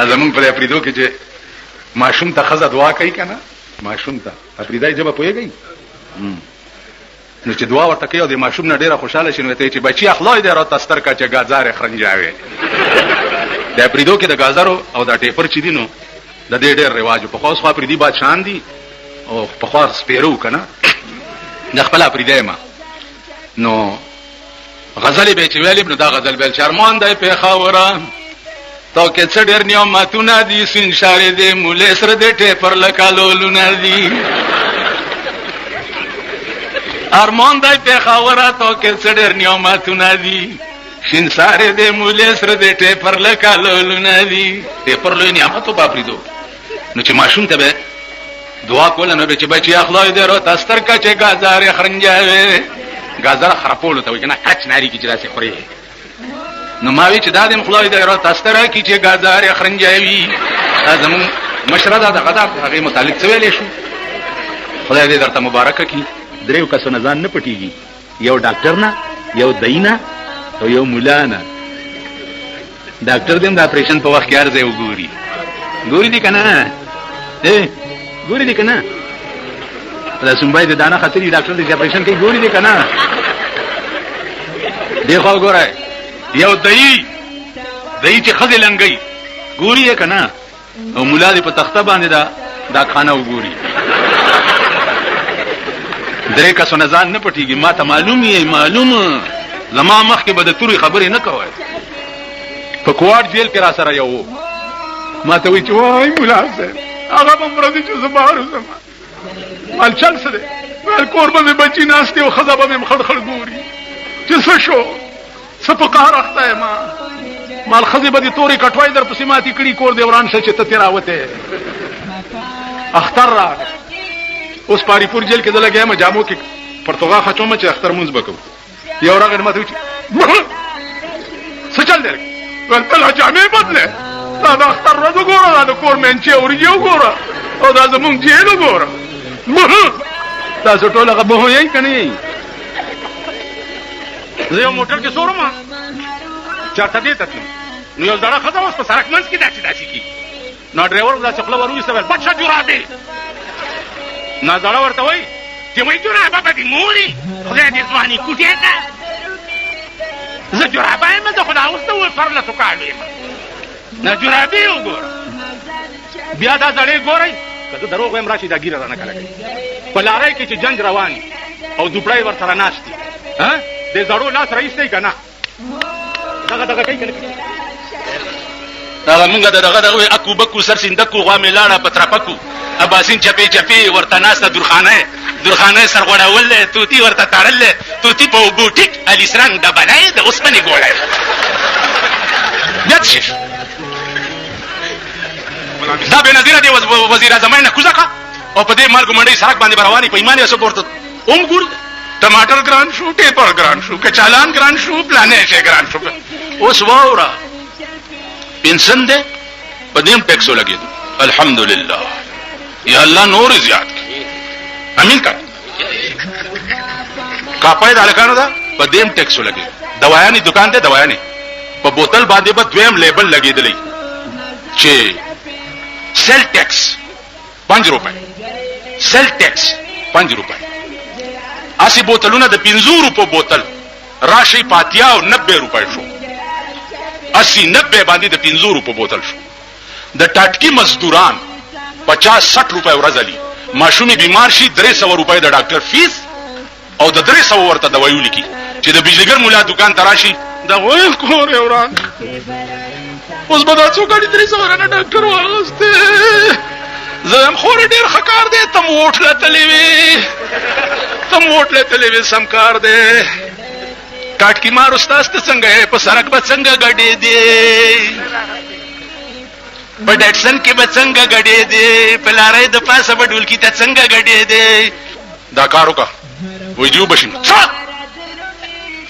زمونږ په افریدو کې چې ماشوم ته ښځه دعا کوي که نه، ماشوم ته افریدای ژبه پوهېږئ، نو چې دعا ورته کوي او د ماشوم نه ډېره خوشحاله شي نو ته یې چې بچي خدای دې راته ستر کړه چې ګازارې خرنجاوې. د افریدو کې د ګازرو او د ټیپر چې دي نو د دې ډېر رواج و. پخوا اوس خو افریدي بادشاهان دي او پخوا سپېره و که نه، د خپل افریدی ما نو غزلې به چې ویلې نو دا غزل ویل چې ارمان دی پېښوره تو کې څه ډېر نعمتونه دي، سپین شارې دی مولې سره دی ټیپر لکه لولونه دي. ارمان دی پېښوره تو کې څه ډېر نعمتونه دي، شین سارې دی مولې سره دی ټیپر لکه لولونه دي. ټیپر لوی نعمت و په افریدو. نو چې ماشوم ته به دعا کوله نو به چې بچي خدای دې راته ستر کړه چې ګازارې خرنجاوې. ګازره خرپولو ته وایي که نه، کچ ناري کې چې داسې خورې. نو ما وی چې دا دې خدای دې راته ستر کړي چې ګازارې خرنجاوي. دا زمونږ مشره ده دغه ده، هغې متعلق څه ویلی شو؟ خدای دې درته مبارکه کړي. دریو کسو نه ځان نه پټېږي، یو ډاکټر نه، یو دئی نه او یو ملا نه. ډاکټر دې هم د اپریشن په وخت کې هر ځای وګوري. ګوري دي که نه؟ ګوري دي که نه؟ دا سنبای د دانه خطرې ډاکټر دې چې اپریشن کوي ګوري دي که نه؟ دې خوا وګورئ، یو دئی چې ښځې لنګوي ګوري یې که نه؟ او ملا دې په تخته باندې دا خانه وګوري. درې کسو نه ځان نه پټېږي. ما ته معلوم یې، معلوم زما مخکې به د تورې خبرې نه کوئ. په کوواټ جیل کې را سره یو ما ته وایي چې وای ملا صاحب هغه به مړه دي چې زه بهر وځم. مال چل څه دی؟ ویل کور به مې بچي ناست دي او ښځه به مې خړ خړ ګوري چې څه شو، څه په قهر اخته یم. مال ښځې به دې تورې کټوای در پسې ماتې کړي، کور دې وران شه چې ته ترې راوتې. اختر راغی. اوس پاری پور جیل کې زه لګیا یم جامو کې پرتوغا خچوم چې اختر مونځ به کوو. یو راغی ما ته وایي څه چل دی؟ ویل ته لا جامې بدلې، دا د اختر ورځ وګوره، دا د کور مینچې وریجې وګوره او دا زمونږ جیل وګوره. تاسو ټول هغه بهو یئ که نه یئ؟ زه یو موټر کې سورم چېرته دې ته تلم، نو یو زړه ښځه اوس په سړک منځ کې داسې کېږي. نو ډرایور داسې خوله ور وویسته، ویل بچه جرابې. نو زړه ورته وایي چې وایي جرابه به دې مورې خدای دې ځواني کوټې ته. زه جرابه یم، زه خو دا اوس ته وایي پرلسو کالو یم. نه جرابې وګوره. بیا دا زړې ګورئ، که زه دروغ وایم راشي دا ګیره رانه کله کوي. په لارۍ کې چې جنج روان او دوپړی ورسره ناست دي، د زړو لاس رایستی که نه؟ دغه کوي که نه کوي؟ هغه مونږ د دغه وایي اکو بکو سر سیندکو غوا مې لاړه په ترپکو اباسین چپې چپې ورته ناسته درخانه سر غوړول دی، توتي ورته تړل دی، توتي په اوبو ټیک الیسرنګ ډبلی د اوسپنې ګولی. بیا څه شي؟ دا بې نظیره دی وزیر اعظمۍ نه کوزه کړه او په دې مالګو منډۍ سړک باندې به روانې په ایمان یې څوک ورته اوم ګور. ټماټر ګران شو، ټیپر ګران شو، کچالان ګران شو، پلانې شی ګران شو. اوس واوره پنسن دی په دې هم ټیکسو لګېدو. الحمدلله یا الله نور زیات کړي، امین کړه. کاپای د هلکانو ده په دې هم ټیکسو لګېدو. دوایانې دکان دی، دوایانې په بوتل باندې به دویم لیبل لګېدلی چې سیل ټیکس 5 روپۍ، سیل ټیکس 5 روپۍ. اسی بوتلونه د 50 روپو بوتل راشي په 80 او 90 روپۍ شو. 80-90 باندې د 50 روپو بوتل شو. د ټاټکي مزدوران 50-60 روپۍ ورځ علي. ماشومې بیمار شي 300 روپۍ د ډاکټر فیس او د 300 ورته دوايي ولیکي. چې د بجلیګر مولا دکان ته راشي دا وایي کور یې وران. اوس به دا څو ګاډي 300 ورانه ډاکټر واغسته. زه هم خور ډېر ښه کار دی، ته مو وټله تللی وې سم کار دی. ټاټکي مار استاذ ته څنګه یې؟ په سړک به څنګه ګډې دی، په ډیټسن کې به څنګه ګډې دی، په لارۍ د پاسه به ډولکي ته څنګه ګډې دی. دا کار وکړه وایي جو بشیم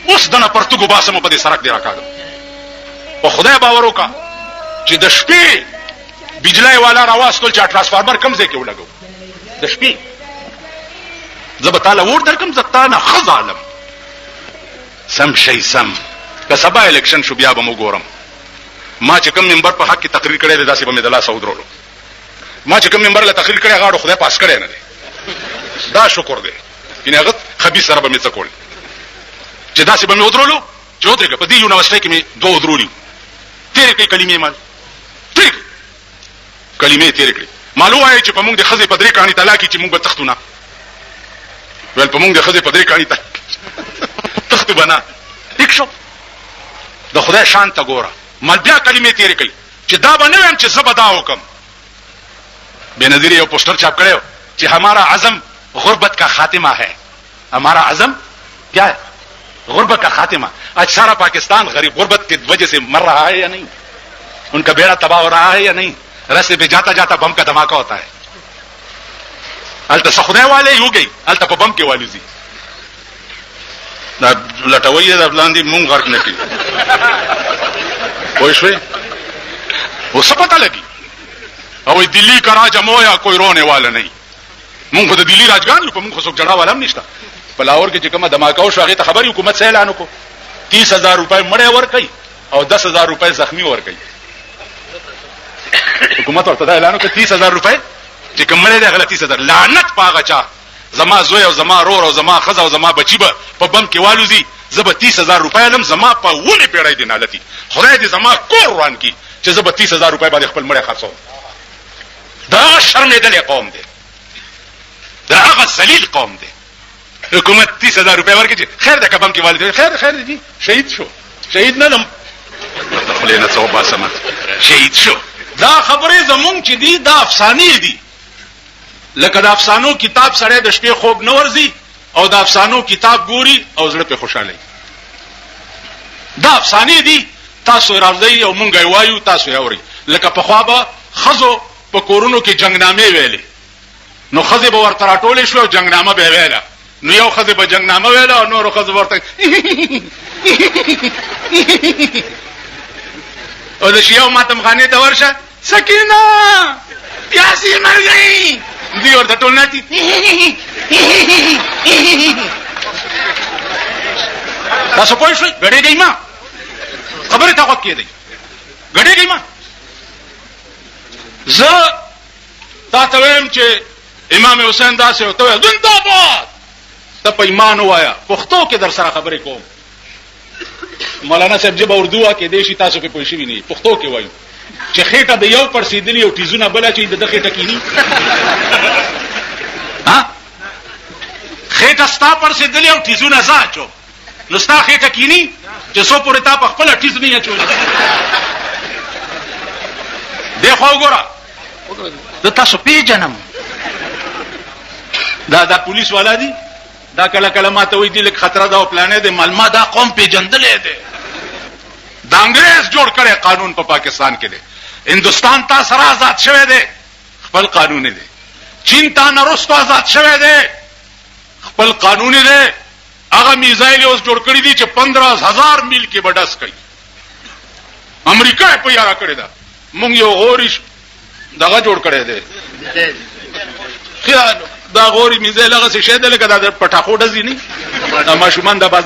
اوس دنه پرتګو باسم په دې سړک دی راکاږم. په خدای باور وکړه چې د شپې بجلی والا راواستل چې ټرانسفارمر کم ځای کې ولګو د شپې. زه به تاله ووټ درکړم، زه تا نه ښه ظالم. سم شی سم، که سبا الیکشن شو بیا به م وګورم. ما چې کوم منبر په حق کې تقریر کړی دی داسې به مې د لاسه ودرولو. ما چې کوم منبر له تقریر کړی غاړو خدای پاس کړی نه دی. دا شکر دی یعنې هغه خبیث سره به مې څه کول چې داسې به مې ودرولو چې ودرېږه. په دې یونیورسټۍ کې مې دوه ودرولي تېرې کړې کلمې مال تېرې کړې کلمې تېرې کړې. مالو وایي چې په موږ د ښځې په درې کاڼي طلاق چې موږ به تښتو نه. ویل په موږ د ښځې په درې کاڼي تښتو به نه. ټیک شو د خدای شان ته ګوره. مال بیا کلمې تېرې کوي چې دا به نه ویم چې زه به دا وکم. بېنظیر یو پوسټر چاپ کړی چې ہمارا عزم غربت کا خاتمہ ہے. ہمارا عزم کیا ہے؟ غربت کا خاتمہ. آج سارا پاکستان غریب غربت کی وجہ سے مر رہا ہے یا نہیں؟ ان کا بیڑا تباہ ہو رہا ہے یا نہیں؟ رستے پہ جاتا جاتا بم کا دھماکہ ہوتا ہے. الته خدای والے یو گئی الته په بم کې والوزي. دا لټوي دا بلاندې مونږ غرق نه کړي. وای شوي वो सब पता लगी او दिल्ली का राज हमो या कोई रोने वाला नहीं. مونږ د दिल्ली راجګان یو په مونږ څوک جړا والا هم نشته. په لاهور کې چې کومه دماکه او شاغه ته خبري حکومت سه اعلان وکړو 30,000 روپے مړې ور کوي او 10,000 روپے زخمی ور کوي. حکومت ورته اعلان وکړ 30,000 روپے چې کومړې ده غلطي 30,000. لعنت پاغه چا زما زوی او زما رور او زما خزه او زما بچی به په بم کې والوزي. زب 30,000 روپے لم زما په ونه پیړای دي نالتي. خدای دې زما کور روان کی چې زب 30,000 روپے باندې خپل مړې خرڅو. دا شرمېدل قوم دی. دا هغه ذلیل قوم دی. حکومت 30,000 روپے ورکړي. خیر د کبم کې والد خیر دي شهید شو. شهید نه لم خلینه توبه سمت شهید شو. دا خبره زمونږ چې دي دا افسانې دي. لکه د افسانو کتاب سره د شپې خوب نه ورځي او د افسانو کتاب ګوري او زړه په خوشاله. دا افسانې دي. تاسو راځي او مونږ وایو تاسو یې اوري. لکه په خوا به خزو په کورونو کې جنگنامې ویلې نو خزه به ورته راټولې شو او جنگنامه به ویله. نو یو خزه به جنگنامه ویله او نور خزه ورته او د شیاو ماتم خانه ته ورشه سکینه پیاسي مر گئی دی ورته ټولناتی. تاسو پوه شئ غړېږئ ما خبره تا وکړې دی غړېږئ ما. زه تا ته وایم چې امام حسین داسې وته وایي زنده‌باد ته په ایمان وایا. پښتو کې در سره خبرې کوم. مولانا صاحب جب اردو کې دیشي تاسو په پوه شئ نه پښتو کې وایو چې خېټه د یو پر سیدلی او تیزونه بل چې د خېټه کینی. ها خېټه ستا پر سیدلی او تیزونه زاچو نو ستا خېټه کینی چې سو پورې تا په خپل تیز نه اچول. دیکھو وګوره د تاسو پیژنم دا پولیس والا دي. دا کله کله ماته وایي دي لکه خطر دا او پلانې دي معلومه دا قوم پیژندلې دي. دا انګريز جوړ کړي قانون په پاکستان کې دي. هندستان تا سره آزاد شوه دي خپل قانون دي. چین تا نرستو آزاد شوه دي خپل قانون دي. هغه میزایل اوس جوړ کړی دي چې 15,000 میل کې بډس کوي. امریکا په یاره کړی دا. مونږ یو غوریش دغه جوړ کړی دی. خیال دا غوري میزایل هغه څه شه ده لکه دا پټاخو ډزې نه دا ماشومان د باز